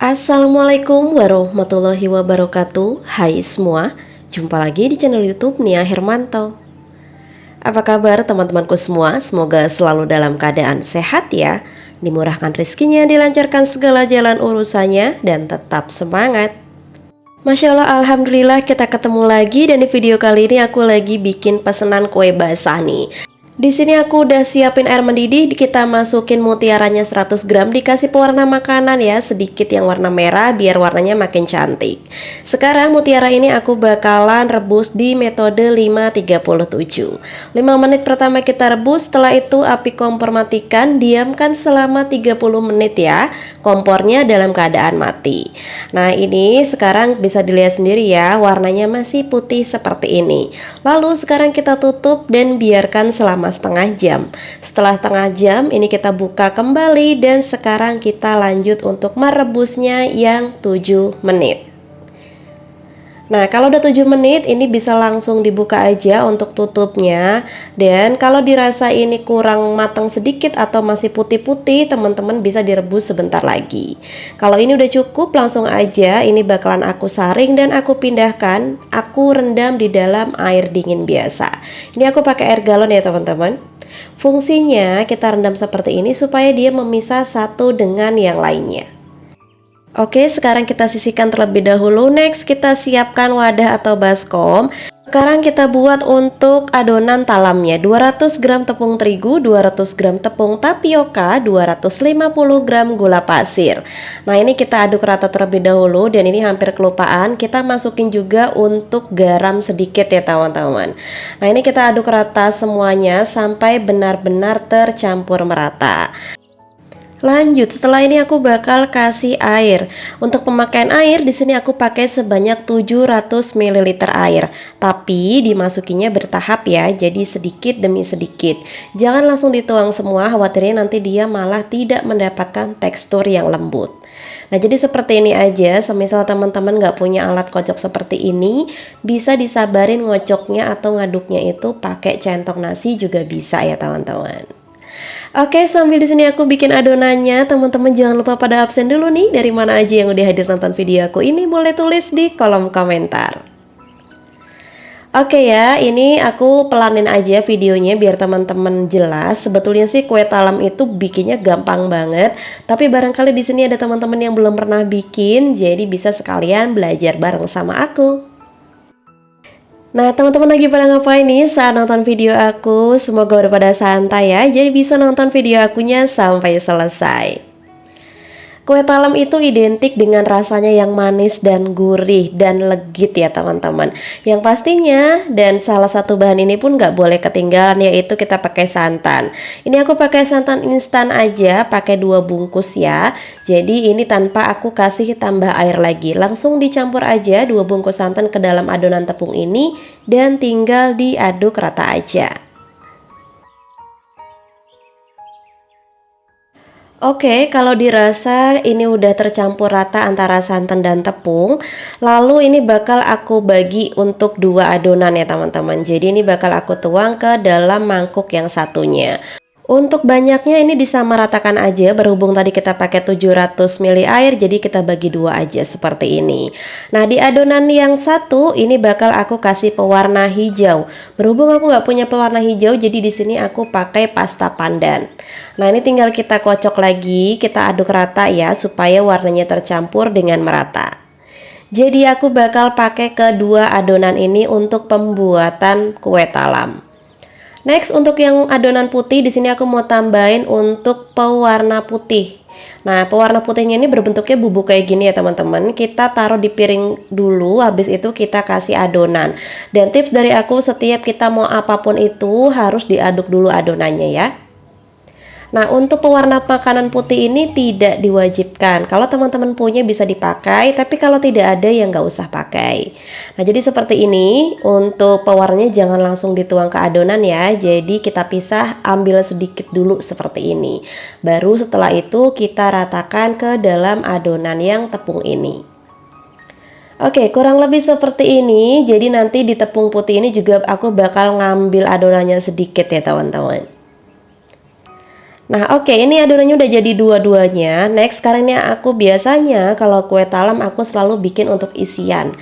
Assalamualaikum warahmatullahi wabarakatuh. Hai semua, jumpa lagi di channel YouTube Nia Hermanto. Apa kabar teman-temanku semua? Semoga selalu dalam keadaan sehat ya, dimurahkan rezekinya, dilancarkan segala jalan urusannya, dan tetap semangat. Masya Allah, Alhamdulillah kita ketemu lagi, dan di video kali ini aku lagi bikin pesanan kue basah nih. Di sini aku udah siapin air mendidih, kita masukin mutiaranya 100 gram, dikasih pewarna makanan ya, sedikit yang warna merah biar warnanya makin cantik. Sekarang mutiara ini aku bakalan rebus di metode 5:37. 5 menit pertama kita rebus, setelah itu api kompor matikan, diamkan selama 30 menit ya, kompornya dalam keadaan mati. Nah ini sekarang bisa dilihat sendiri ya, warnanya masih putih seperti ini. Lalu sekarang kita tutup dan biarkan selama setengah jam. Setelah setengah jam ini kita buka kembali, dan sekarang kita lanjut untuk merebusnya yang 7 menit. Nah kalau udah 7 menit ini bisa langsung dibuka aja untuk tutupnya. Dan kalau dirasa ini kurang matang sedikit atau masih putih-putih, teman-teman bisa direbus sebentar lagi. Kalau ini udah cukup, langsung aja ini bakalan aku saring dan aku pindahkan, aku rendam di dalam air dingin biasa. Ini aku pakai air galon ya teman-teman. Fungsinya kita rendam seperti ini supaya dia memisah satu dengan yang lainnya. Oke, sekarang kita sisihkan terlebih dahulu. Next, kita siapkan wadah atau baskom. Sekarang kita buat untuk adonan talamnya. 200 gram tepung terigu, 200 gram tepung tapioka, 250 gram gula pasir. Nah ini kita aduk rata terlebih dahulu, dan ini hampir kelupaan, kita masukin juga untuk garam sedikit ya teman-teman. Nah ini kita aduk rata semuanya sampai benar-benar tercampur merata. Lanjut, setelah ini aku bakal kasih air. Untuk pemakaian air di sini aku pakai sebanyak 700 ml air. Tapi dimasukinya bertahap ya, jadi sedikit demi sedikit. Jangan langsung dituang semua, khawatirnya nanti dia malah tidak mendapatkan tekstur yang lembut. Nah jadi seperti ini aja. Semisal teman-teman nggak punya alat kocok seperti ini, bisa disabarin ngocoknya atau ngaduknya itu pakai centong nasi juga bisa ya teman-teman. Oke, sambil di sini aku bikin adonannya, teman-teman jangan lupa pada absen dulu nih. Dari mana aja yang udah hadir nonton video aku ini, boleh tulis di kolom komentar. Oke ya, ini aku pelanin aja videonya biar teman-teman jelas. Sebetulnya sih kue talam itu bikinnya gampang banget, tapi barangkali di sini ada teman-teman yang belum pernah bikin, jadi bisa sekalian belajar bareng sama aku. Nah teman-teman lagi pada ngapain nih saat nonton video aku? Semoga udah pada santai ya, jadi bisa nonton video akunya sampai selesai. Kue talam itu identik dengan rasanya yang manis dan gurih dan legit ya teman-teman. Yang pastinya, dan salah satu bahan ini pun gak boleh ketinggalan, yaitu kita pakai santan. Ini aku pakai santan instan aja, pakai 2 bungkus ya. Jadi ini tanpa aku kasih tambah air lagi, langsung dicampur aja 2 bungkus santan ke dalam adonan tepung ini, dan tinggal diaduk rata aja. Oke, kalau dirasa ini udah tercampur rata antara santan dan tepung, lalu ini bakal aku bagi untuk 2 adonan ya teman-teman. Jadi ini bakal aku tuang ke dalam mangkuk yang satunya. Untuk banyaknya ini disamaratakan aja, berhubung tadi kita pakai 700 ml air, jadi kita bagi 2 aja seperti ini. Nah di adonan yang satu ini bakal aku kasih pewarna hijau. Berhubung aku nggak punya pewarna hijau, jadi di sini aku pakai pasta pandan. Nah ini tinggal kita kocok lagi, kita aduk rata ya supaya warnanya tercampur dengan merata. Jadi aku bakal pakai kedua adonan ini untuk pembuatan kue talam. Next, untuk yang adonan putih di sini aku mau tambahin untuk pewarna putih. Nah, pewarna putihnya ini berbentuknya bubuk kayak gini ya teman-teman. Kita taruh di piring dulu, habis itu kita kasih adonan. Dan tips dari aku, setiap kita mau apapun itu harus diaduk dulu adonannya ya. Nah untuk pewarna makanan putih ini tidak diwajibkan. Kalau teman-teman punya bisa dipakai, tapi kalau tidak ada ya nggak usah pakai. Nah jadi seperti ini. Untuk pewarnanya jangan langsung dituang ke adonan ya. Jadi kita pisah, ambil sedikit dulu seperti ini. Baru setelah itu kita ratakan ke dalam adonan yang tepung ini. Oke, kurang lebih seperti ini. Jadi nanti di tepung putih ini juga aku bakal ngambil adonannya sedikit ya teman-teman. Nah, oke, ini adonannya udah jadi dua-duanya. Next, sekarang ini aku biasanya kalau kue talam aku selalu bikin untuk isian.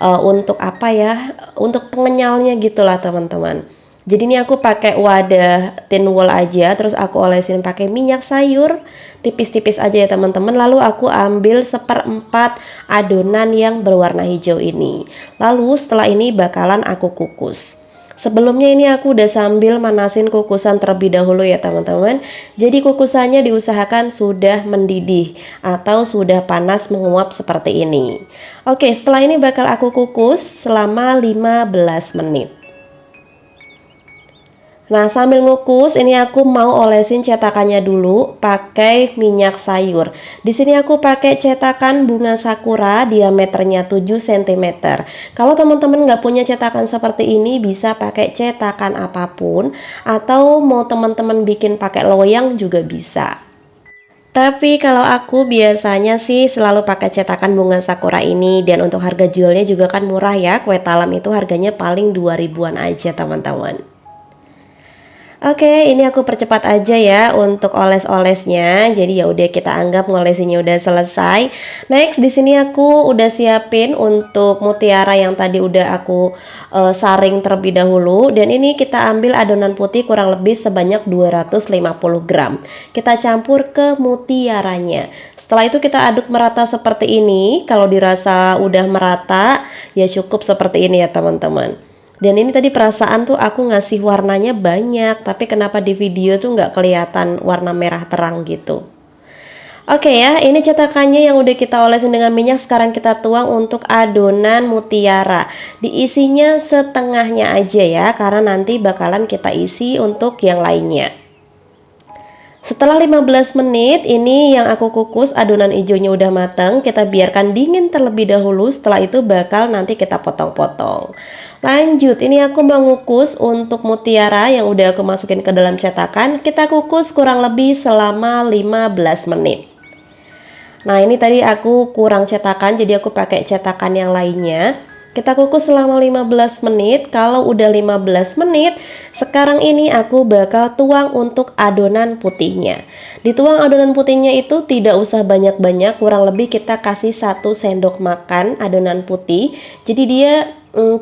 Untuk apa ya? Untuk pengenyalnya gitulah teman-teman. Jadi ini aku pakai wadah tin wool aja, terus aku olesin pakai minyak sayur tipis-tipis aja ya teman-teman. Lalu aku ambil 1/4 adonan yang berwarna hijau ini. Lalu setelah ini bakalan aku kukus. Sebelumnya ini aku udah sambil manasin kukusan terlebih dahulu ya teman-teman. Jadi kukusannya diusahakan sudah mendidih atau sudah panas menguap seperti ini. Oke, setelah ini bakal aku kukus selama 15 menit. Nah, sambil ngukus ini aku mau olesin cetakannya dulu pakai minyak sayur. Di sini aku pakai cetakan bunga sakura diameternya 7 cm. Kalau teman-teman nggak punya cetakan seperti ini bisa pakai cetakan apapun atau mau teman-teman bikin pakai loyang juga bisa. Tapi kalau aku biasanya sih selalu pakai cetakan bunga sakura ini, dan untuk harga jualnya juga kan murah ya. Kue talam itu harganya paling 2000-an aja teman-teman. Oke, ini aku percepat aja ya untuk oles-olesnya. Jadi ya udah kita anggap ngolesinnya udah selesai. Next di sini aku udah siapin untuk mutiara yang tadi udah aku saring terlebih dahulu, dan ini kita ambil adonan putih kurang lebih sebanyak 250 gram. Kita campur ke mutiaranya. Setelah itu kita aduk merata seperti ini. Kalau dirasa udah merata, ya cukup seperti ini ya teman-teman. Dan ini tadi perasaan tuh aku ngasih warnanya banyak, tapi kenapa di video tuh nggak kelihatan warna merah terang gitu. Oke ya, ini cetakannya yang udah kita olesin dengan minyak. Sekarang kita tuang untuk adonan mutiara. Diisinya setengahnya aja ya, karena nanti bakalan kita isi untuk yang lainnya. Setelah 15 menit ini yang aku kukus adonan hijaunya udah matang, kita biarkan dingin terlebih dahulu. Setelah itu bakal nanti kita potong-potong. Lanjut, ini aku mau ngukus untuk mutiara yang udah aku masukin ke dalam cetakan. Kita kukus kurang lebih selama 15 menit. Nah, ini tadi aku kurang cetakan, jadi aku pakai cetakan yang lainnya. Kita kukus selama 15 menit. Kalau udah 15 menit, sekarang ini aku bakal tuang untuk adonan putihnya. Dituang adonan putihnya itu tidak usah banyak-banyak, kurang lebih kita kasih 1 sendok makan adonan putih. Jadi dia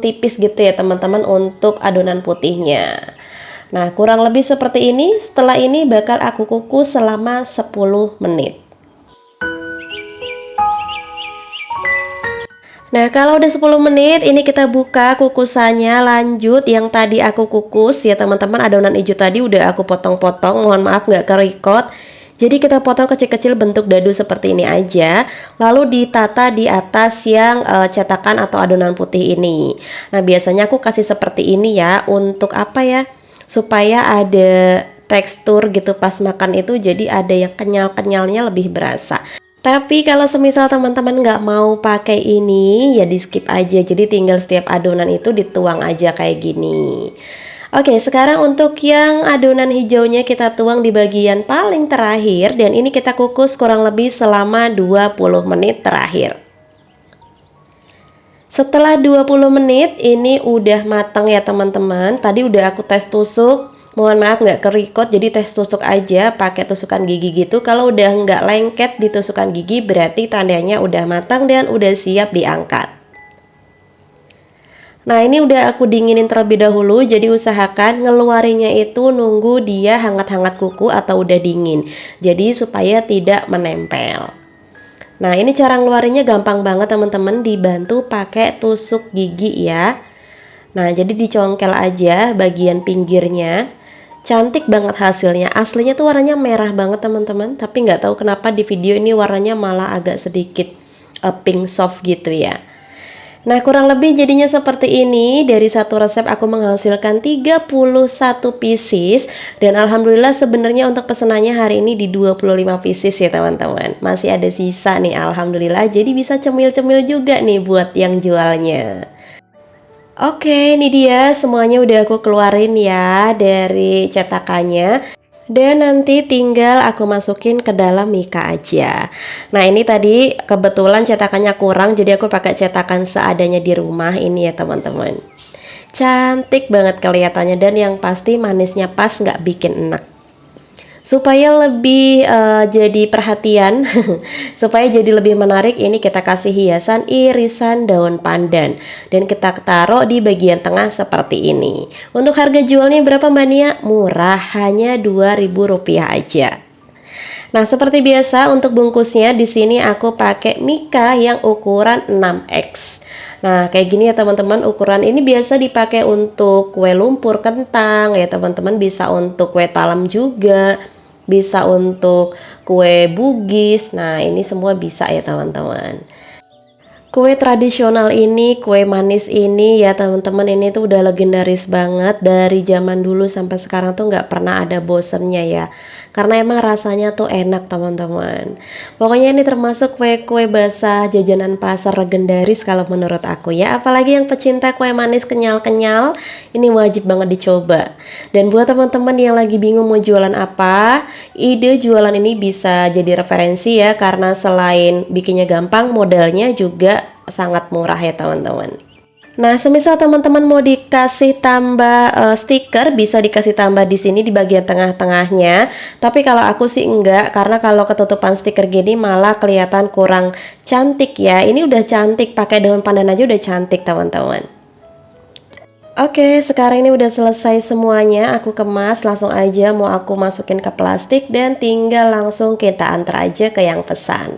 tipis gitu ya teman-teman untuk adonan putihnya. Nah, kurang lebih seperti ini. Setelah ini bakal aku kukus selama 10 menit. Nah, kalau udah 10 menit ini kita buka kukusannya. Lanjut yang tadi aku kukus ya teman-teman, adonan hijau tadi udah aku potong-potong, mohon maaf nggak kerikot. Jadi kita potong kecil-kecil bentuk dadu seperti ini aja. Lalu ditata di atas yang cetakan atau adonan putih ini. Nah, biasanya aku kasih seperti ini ya, untuk apa ya, supaya ada tekstur gitu pas makan itu, jadi ada yang kenyal-kenyalnya lebih berasa. Tapi kalau semisal teman-teman nggak mau pakai ini, ya di skip aja. Jadi tinggal setiap adonan itu dituang aja kayak gini. Oke, sekarang untuk yang adonan hijaunya kita tuang di bagian paling terakhir, dan ini kita kukus kurang lebih selama 20 menit terakhir. Setelah 20 menit ini udah matang ya teman-teman. Tadi udah aku tes tusuk. Mohon maaf nggak kerikot, jadi tes tusuk aja pakai tusukan gigi gitu. Kalau udah nggak lengket di tusukan gigi berarti tandanya udah matang dan udah siap diangkat. Nah, ini udah aku dinginin terlebih dahulu, jadi usahakan ngeluarinnya itu nunggu dia hangat-hangat kuku atau udah dingin. Jadi supaya tidak menempel. Nah, ini cara ngeluarinnya gampang banget teman-teman, dibantu pakai tusuk gigi ya. Nah, jadi dicongkel aja bagian pinggirnya. Cantik banget hasilnya. Aslinya tuh warnanya merah banget teman-teman, tapi nggak tahu kenapa di video ini warnanya malah agak sedikit pink soft gitu ya. Nah, kurang lebih jadinya seperti ini. Dari satu resep aku menghasilkan 31 pieces, dan alhamdulillah sebenarnya untuk pesenannya hari ini di 25 pieces ya teman-teman. Masih ada sisa nih alhamdulillah, jadi bisa cemil-cemil juga nih buat yang jualnya. Oke, ini dia semuanya udah aku keluarin ya dari cetakannya. Dan nanti tinggal aku masukin ke dalam mika aja. Nah, ini tadi kebetulan cetakannya kurang, jadi aku pakai cetakan seadanya di rumah ini ya teman-teman. Cantik banget kelihatannya, dan yang pasti manisnya pas, nggak bikin enak. Supaya lebih jadi perhatian, supaya jadi lebih menarik, ini kita kasih hiasan irisan daun pandan dan kita taruh di bagian tengah seperti ini. Untuk harga jualnya berapa Mbak Nia? Murah, hanya Rp2.000 aja. Nah, seperti biasa untuk bungkusnya di sini aku pakai mika yang ukuran 6x. Nah, kayak gini ya teman-teman, ukuran ini biasa dipakai untuk kue lumpur kentang ya teman-teman, bisa untuk kue talam juga, bisa untuk kue bugis. Nah, ini semua bisa ya teman-teman. Kue tradisional ini, kue manis ini ya teman-teman, ini tuh udah legendaris banget dari zaman dulu sampai sekarang tuh nggak pernah ada bosennya ya. Karena emang rasanya tuh enak teman-teman. Pokoknya ini termasuk kue-kue basah jajanan pasar legendaris kalau menurut aku ya. Apalagi yang pecinta kue manis kenyal-kenyal, ini wajib banget dicoba. Dan buat teman-teman yang lagi bingung mau jualan apa, ide jualan ini bisa jadi referensi ya, karena selain bikinnya gampang, modalnya juga sangat murah ya teman-teman. Nah, semisal teman-teman mau dikasih tambah stiker, bisa dikasih tambah di sini di bagian tengah-tengahnya. Tapi kalau aku sih enggak, karena kalau ketutupan stiker gini malah kelihatan kurang cantik ya. Ini udah cantik, pakai daun pandan aja udah cantik teman-teman. Oke, sekarang ini udah selesai semuanya. Aku kemas, langsung aja mau aku masukin ke plastik dan tinggal langsung kita antar aja ke yang pesan.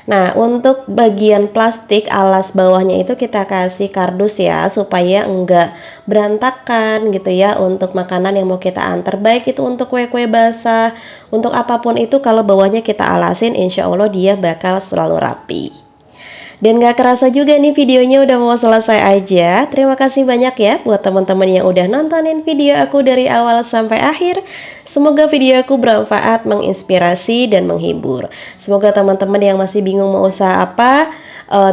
Nah, untuk bagian plastik alas bawahnya itu kita kasih kardus ya, supaya enggak berantakan gitu ya untuk makanan yang mau kita antar. Baik itu untuk kue-kue basah, untuk apapun itu, kalau bawahnya kita alasin, insya Allah dia bakal selalu rapi. Dan gak kerasa juga nih videonya udah mau selesai aja. Terima kasih banyak ya buat teman-teman yang udah nontonin video aku dari awal sampai akhir. Semoga video aku bermanfaat, menginspirasi, dan menghibur. Semoga teman-teman yang masih bingung mau usaha apa,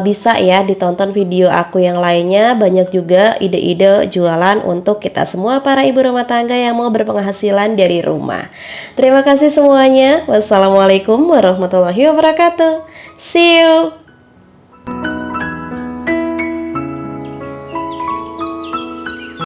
bisa ya ditonton video aku yang lainnya. Banyak juga ide-ide jualan untuk kita semua para ibu rumah tangga yang mau berpenghasilan dari rumah. Terima kasih semuanya. Wassalamualaikum warahmatullahi wabarakatuh. See you.